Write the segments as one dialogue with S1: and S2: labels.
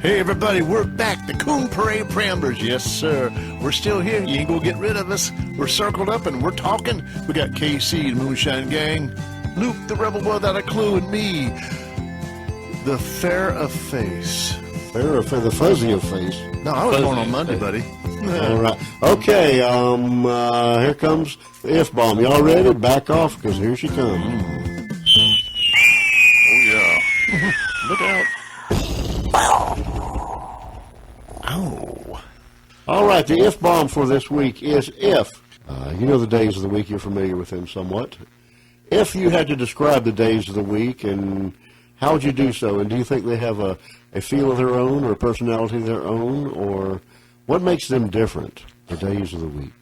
S1: Hey everybody, we're back, the Coon Prairie Ramblers. Yes, sir. We're still here. You ain't gonna get rid of us. We're circled up and we're talking. We got KC, the Moonshine Gang, Luke, the Rebel Boy Without a Clue, and me, the Fair of Face.
S2: Fair of Face, the fuzzy of face.
S1: No, I was born on Monday, buddy.
S2: All right. Okay, here comes the F-bomb. Y'all ready? Back off, because here she comes.
S1: Oh, yeah. Look out. Ow.
S2: All right, the F-bomb for this week is if. You know the days of the week. You're familiar with them somewhat. If you had to describe the days of the week, and how would you do so? And do you think they have a feel of their own or a personality of their own? Or what makes them different, the days of the week?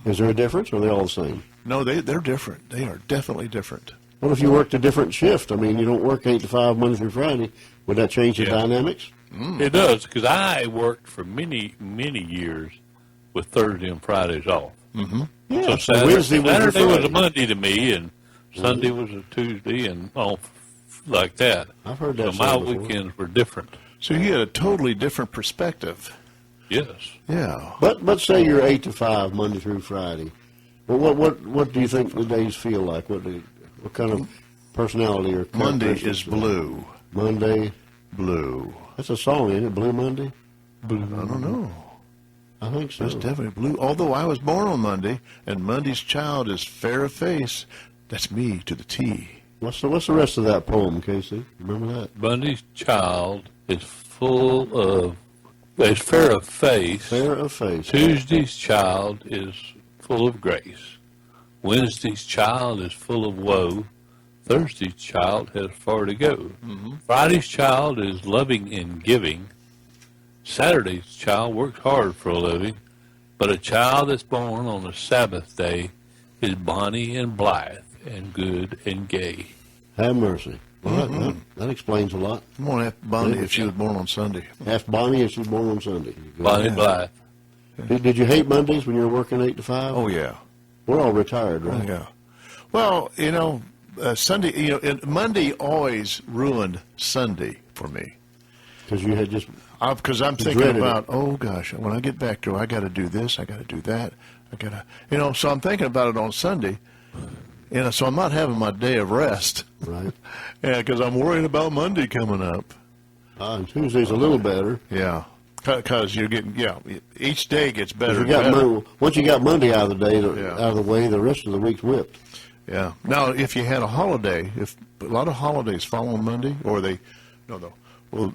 S2: Is there a difference, or are they all the same?
S1: No, they're different. They are definitely different.
S2: What if you worked a different shift? I mean, you don't work 8 to 5 Monday through Friday. Would that change the dynamics?
S3: It does, because I worked for many, many years with Thursday and Fridays off.
S2: Yeah,
S3: So Saturday
S2: was
S3: a Monday to me, and Sunday was a Tuesday, and off like that.
S2: I've heard that
S3: So my
S2: said before.
S3: weekends were different.
S1: So you had a totally different perspective.
S3: Yes.
S1: Yeah.
S2: But say you're 8 to 5 Monday through Friday. Well, what do you think the days feel like? What kind of personality or
S1: Monday is
S2: characteristics?
S1: blue.
S2: Monday,
S1: Blue.
S2: that's a song, isn't it? Blue Monday.
S1: I don't know.
S2: I think so.
S1: It's definitely blue. Although I was born on Monday, and Monday's child is fair of face. That's me to the T.
S2: What's the rest of that poem, Casey? Remember that?
S3: Monday's child is full of, is fair of face.
S2: Fair of face.
S3: Tuesday's child is full of grace. Wednesday's child is full of woe. Thursday's child has far to go. Friday's child is loving and giving. Saturday's child works hard for a living. But a child that's born on the Sabbath day is bonny and blithe and good and gay.
S2: Have mercy. Well, that explains a lot.
S1: I'm going to ask Bonnie if she was born on Sunday.
S2: Ask Bonnie if she's born on Sunday.
S3: Bonny Blythe.
S2: Did you hate Mondays when you were working 8 to 5?
S1: Oh, yeah.
S2: We're all retired, right?
S1: Oh, yeah. Well, Sunday, and Monday always ruined Sunday for me.
S2: Because you had just...
S1: Because I'm thinking about, oh, gosh, when I get back to I got to do this, I got to do that. I got to, so I'm thinking about it on Sunday. So I'm not having my day of rest.
S2: Right.
S1: Yeah, because I'm worrying about Monday coming up.
S2: And Tuesday's a little better.
S1: Yeah. Because you're getting, each day gets better.
S2: Once you got Monday out of the day,
S1: Yeah.
S2: out of the way, the rest of the week's whipped.
S1: Yeah. Now, if you had a holiday, if a lot of holidays fall on Monday, or well,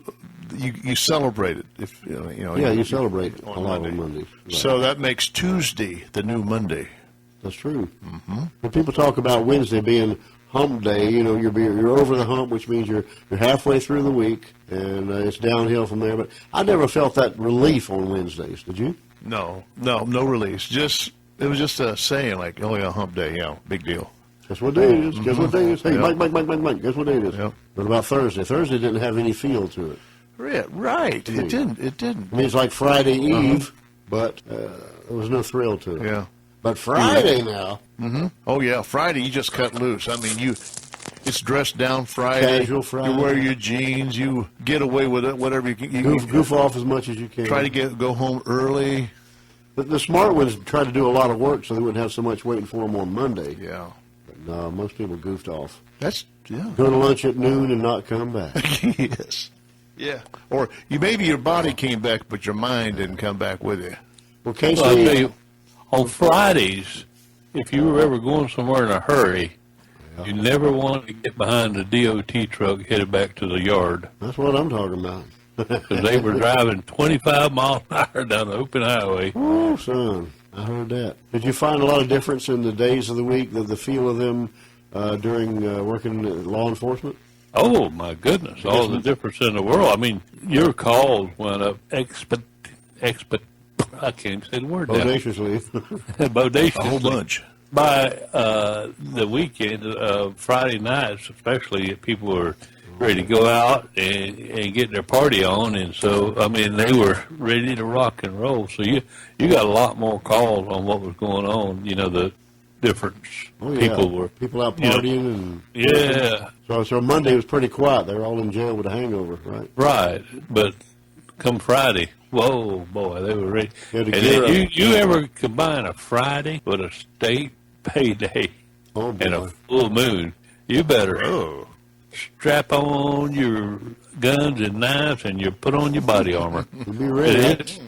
S1: you celebrate it. If
S2: You celebrate a lot
S1: Monday.
S2: on Mondays. Right.
S1: So that makes Tuesday the new Monday.
S2: That's true. When people talk about Wednesday being hump day, you're over the hump, which means you're halfway through the week, and it's downhill from there. But I never felt that relief on Wednesdays. Did you?
S1: No release. It was just a saying like, oh yeah, hump day, big deal.
S2: Guess what day it is? Guess what day it is? Hey,
S1: Yep.
S2: Mike, guess what day it is?
S1: Yep.
S2: What about Thursday? Thursday didn't have any feel to it.
S1: Right. It didn't.
S2: I mean, it's like Friday Eve, but there was no thrill to it.
S1: Yeah.
S2: But Friday now,
S1: Oh yeah, Friday you just cut loose. I mean, it's dressed down Friday.
S2: Casual Friday.
S1: You wear your jeans. You get away with it, whatever you can.
S2: goof off as much as you can.
S1: Try to go home early.
S2: But the smart ones tried to do a lot of work so they wouldn't have so much waiting for them on Monday.
S1: Yeah.
S2: But no, most people goofed off.
S1: That's
S2: Go to lunch at noon and not come back.
S1: yes. Yeah. Or maybe your body came back, but your mind didn't come back with you.
S2: Well, Casey,
S3: Well, I'll tell you, on Fridays, if you were ever going somewhere in a hurry, you never wanted to get behind the DOT truck headed back to the yard,
S2: that's what I'm talking about.
S3: because they were driving 25 miles an hour down the open highway.
S2: Oh, son, I heard that. Did you find a lot of difference in the days of the week, the feel of them during working in law enforcement?
S3: Oh, my goodness, all the difference in the world. I mean, your calls went up I can't say the word now.
S2: Audaciously.
S3: Bodaciously.
S1: A whole bunch.
S3: By the weekend, Friday nights especially, people were ready to go out and get their party on, and so, I mean, they were ready to rock and roll. So you got a lot more calls on what was going on. difference.
S2: Oh, yeah. People out
S3: you know,
S2: partying and
S3: yeah,
S2: so Monday was pretty quiet. They were all in jail with a hangover, right?
S3: right. But come Friday, whoa, boy, they were ready.
S2: You had
S3: And
S2: to gear
S3: then
S2: up.
S3: you ever combine a Friday with a state payday
S2: Oh,
S3: and a
S2: boy.
S3: full moon? You better strap on your guns and knives, and you put on your body armor.
S2: You'll be ready.
S3: It's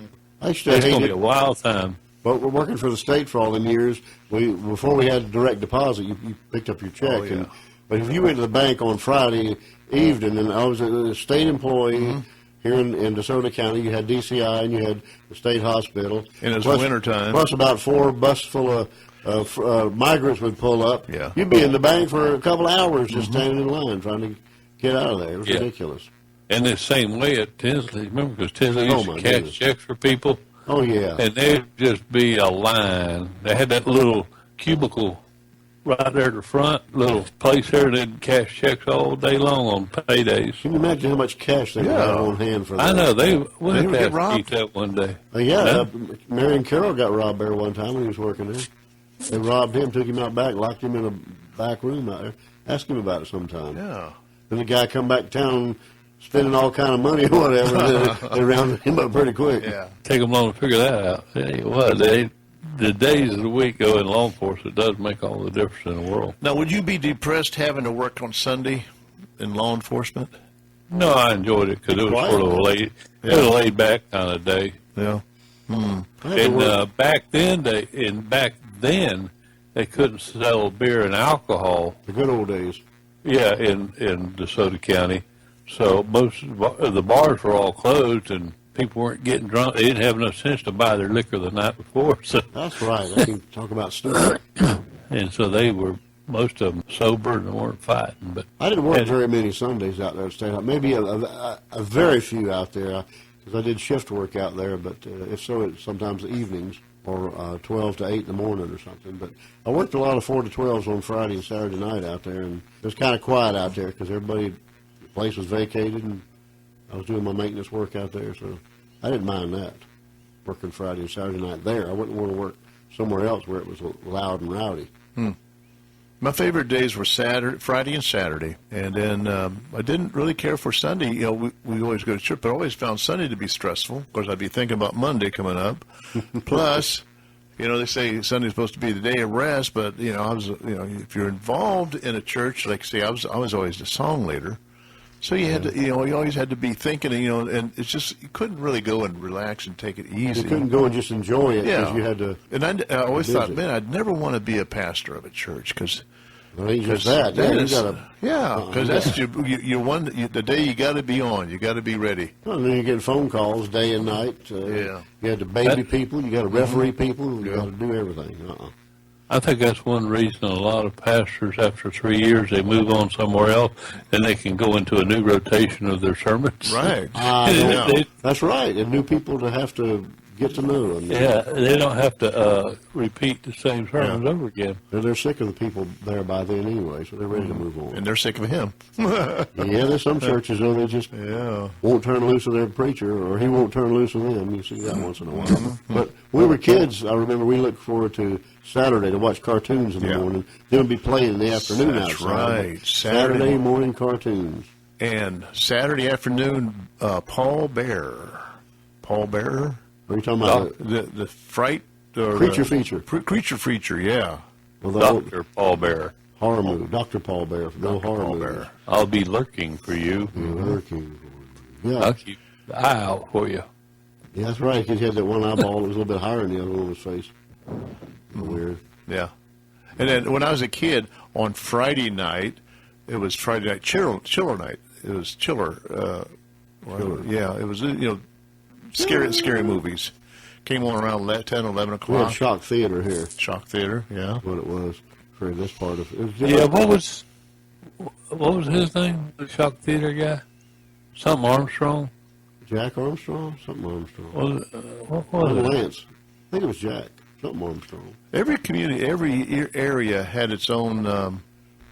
S2: I used to
S3: going
S2: hate
S3: to be
S2: it.
S3: a wild time.
S2: But we're working for the state for all them years. Before we had direct deposit, you picked up your check. But if you went to the bank on Friday evening, and I was a state employee here in DeSoto County, you had DCI and you had the state hospital.
S1: And it's wintertime.
S2: Plus about 4 buses full of migrants would pull up.
S1: Yeah.
S2: You'd be in the bank for a couple of hours just standing in line trying to get out of there. It was ridiculous.
S3: And the same way at Tinsley, remember, because Tinsley used to
S2: my
S3: cash
S2: goodness.
S3: checks for people.
S2: Oh, yeah.
S3: And there'd just be a line. They had that little cubicle right there at the front, little place there, and they'd cash checks all day long on paydays.
S2: Can you imagine how much cash they would have on hand for that?
S3: I know. They
S1: would
S3: went
S1: get
S3: to
S1: robbed.
S3: eat that one day.
S2: Marion Carroll got robbed there one time when he was working there. They robbed him, took him out back, locked him in a back room out there. Ask him about it sometime.
S1: Yeah.
S2: Then the guy come back to town spending all kind of money or whatever. And they rounded him up pretty quick.
S1: Yeah.
S3: Take them long to figure that out. Tell you what, the days of the week go in law enforcement does make all the difference in the world.
S1: Now, would you be depressed having to work on Sunday in law enforcement?
S3: No, I enjoyed it because it was
S2: Quiet.
S3: sort of a laid, it was a laid back kind of day.
S1: Yeah.
S3: And back then they couldn't sell beer and alcohol.
S2: The good old days.
S3: Yeah, in DeSoto County. So most of the bars were all closed, and people weren't getting drunk. They didn't have enough sense to buy their liquor the night before. So,
S2: That's right. I can talk about stupid.
S3: and so they were, most of them sober and weren't fighting. But
S2: I didn't work very many Sundays out there at State House. Maybe a very few out there, because I did shift work out there. But if so, it's sometimes the evenings or 12 to 8 in the morning or something. But I worked a lot of 4 to 12s on Friday and Saturday night out there, and it was kind of quiet out there because the place was vacated, and I was doing my maintenance work out there, so I didn't mind that, working Friday and Saturday night there. I wouldn't want to work somewhere else where it was loud and rowdy.
S1: My favorite days were Friday and Saturday, and then I didn't really care for Sunday. You know, we always go to church, but I always found Sunday to be stressful. Of course, I'd be thinking about Monday coming up. Plus, you know, they say Sunday's supposed to be the day of rest, but you know, if you're involved in a church, like say, I was always the song leader, so you had to, you know, you always had to be thinking, you know, and it's just you couldn't really go and relax and take it easy.
S2: You couldn't go and just enjoy it because you had to.
S1: And I always
S2: busy.
S1: thought, man, I'd never want to be a pastor of a church because.
S2: Well, ain't just that. Yeah, you gotta,
S1: because that's the day you got to be on. You got to be ready.
S2: Well, and then you get phone calls day and night. You had to baby people. You got to referee people. You got to do everything.
S3: I think that's one reason a lot of pastors, after 3 years, they move on somewhere else, and they can go into a new rotation of their sermons.
S1: Right.
S2: That's right. And new people to have to get to know. And,
S3: yeah, they don't have to repeat the same sermons over again.
S2: They're sick of the people there by then anyway, so they're ready to move on.
S1: And they're sick of him.
S2: Yeah, there's some churches, though, they just won't turn loose of their preacher, or he won't turn loose of them. You see that once in a while. But when we were kids, I remember we looked forward to Saturday to watch cartoons in the morning. Then we'd be playing in the afternoon
S1: That's
S2: outside.
S1: right.
S2: Saturday morning cartoons.
S1: And Saturday afternoon, Paul Bearer. Paul Bearer?
S2: What are you talking about?
S1: The fright?
S2: Creature feature.
S1: Creature feature, yeah.
S2: Well, the
S3: Dr. Paul Bearer.
S2: horror movie. Dr. Paul Bearer. No horror movie.
S3: I'll be lurking for you.
S2: Lurking. Yeah.
S3: I'll keep the eye out for you.
S2: Yeah, that's right, because he had that one eyeball that was a little bit higher than the other one on his face. Weird.
S1: Yeah. And then when I was a kid, on Friday night, it was Friday night chiller night. It was chiller. Yeah, it was, you know, scary movies. Came on around 10, 11
S2: We had
S1: o'clock.
S2: Shock Theater here.
S1: Shock Theater, yeah.
S2: What it was for this part of it.
S3: Yeah, what was his name? The Shock Theater guy? Something Armstrong?
S2: Jack Armstrong? Something Armstrong.
S3: What was it?
S2: Lance. I think it was Jack. Something Armstrong.
S1: Every community, every area had its own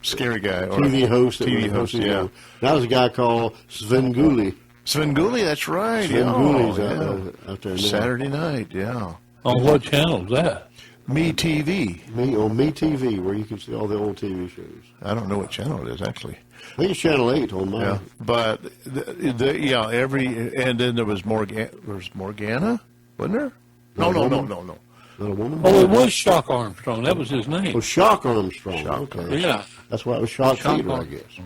S1: scary guy. Or
S2: TV host.
S1: TV host, yeah.
S2: That was a guy called Sven Gulli.
S1: Sven Gulli, that's right.
S2: Sven
S1: yeah.
S2: Gulli's
S1: yeah.
S2: out there now.
S1: Saturday night, yeah.
S3: On what channel was that?
S1: Me TV.
S2: Me TV, where you can see all the old TV shows.
S1: I don't know what channel it is, actually.
S2: I think it's Channel 8 on mine.
S1: Yeah, but and then there was Morgana, wasn't there? No.
S2: Not a woman?
S3: Oh, it was Shock Armstrong. That was his name.
S2: Oh, Shock Armstrong.
S1: Shock
S2: Okay.
S3: Yeah.
S2: That's why it was Shock Theater, I
S3: Armstrong.
S2: guess.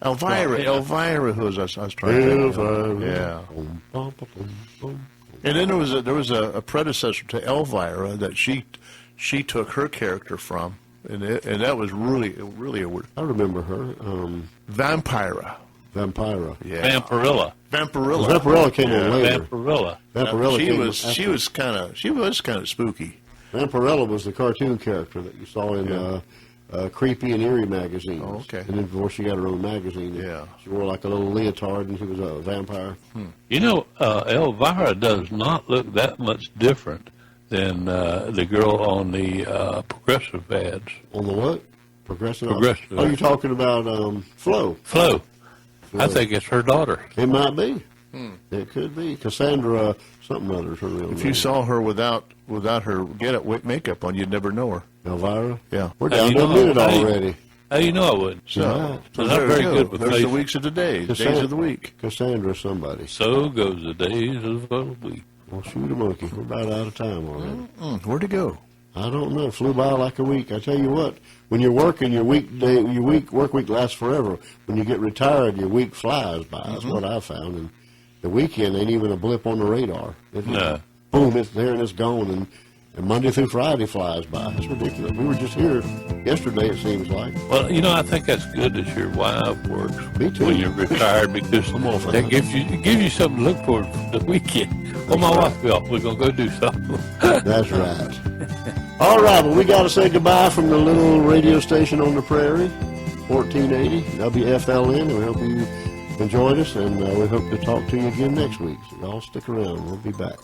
S1: Elvira, who was I was trying to
S2: Elvira.
S1: Yeah.
S2: Boom, boom, boom, boom, boom.
S1: And then there was a predecessor to Elvira that she took her character from, and that was really a word.
S2: I remember her.
S1: Vampira.
S2: Vampira.
S1: Yeah.
S3: Vampirilla.
S1: Vampirilla.
S2: Vampirilla came on later.
S3: Vampirilla.
S2: Vampirilla
S1: She
S2: came
S1: was
S2: after.
S1: she was kind of spooky.
S2: Vampirilla was the cartoon character that you saw in Creepy and Eerie magazines.
S1: Oh, okay.
S2: And then before she got her own magazine.
S1: Yeah.
S2: She wore like a little leotard and she was a vampire.
S3: You know, Elvira does not look that much different than the girl on the progressive ads.
S2: On the what? Progressive.
S3: Progressive.
S2: Oh, you're talking about Flo.
S3: Flo. I think it's her daughter.
S2: It might be. It could be. Cassandra something other is her real name.
S1: If you saw her without her makeup on, you'd never know her.
S2: Elvira?
S1: Yeah.
S2: We're
S3: Hey,
S2: down
S3: you
S2: to a
S3: know,
S2: minute
S3: hey.
S2: already.
S3: How you know I wouldn't?
S1: So,
S2: Right.
S3: So
S1: there
S3: not very
S1: you go.
S3: good with
S1: There's the
S3: faces.
S1: weeks of the day, days of the week.
S2: Cassandra somebody.
S3: So goes the days of the week.
S2: Well, shoot a monkey. We're about out of time already.
S1: Where'd it go?
S2: I don't know. It flew by like a week. I tell you what, when you're working, your work week lasts forever. When you get retired, your week flies by. That's what I found. And the weekend ain't even a blip on the radar.
S3: No.
S2: Boom, it's there and it's gone. And Monday through Friday flies by. It's ridiculous. We were just here yesterday, it seems like.
S3: Well, you know, I think that's good that your wife works
S2: Me too.
S3: when you're retired because that gives you something to look for the weekend. Well, my wife will. We're going to go do something.
S2: That's right. All right, well, we got to say goodbye from the little radio station on the prairie, 1480 WFLN, and we hope you enjoyed us, and we hope to talk to you again next week. So y'all stick around. We'll be back.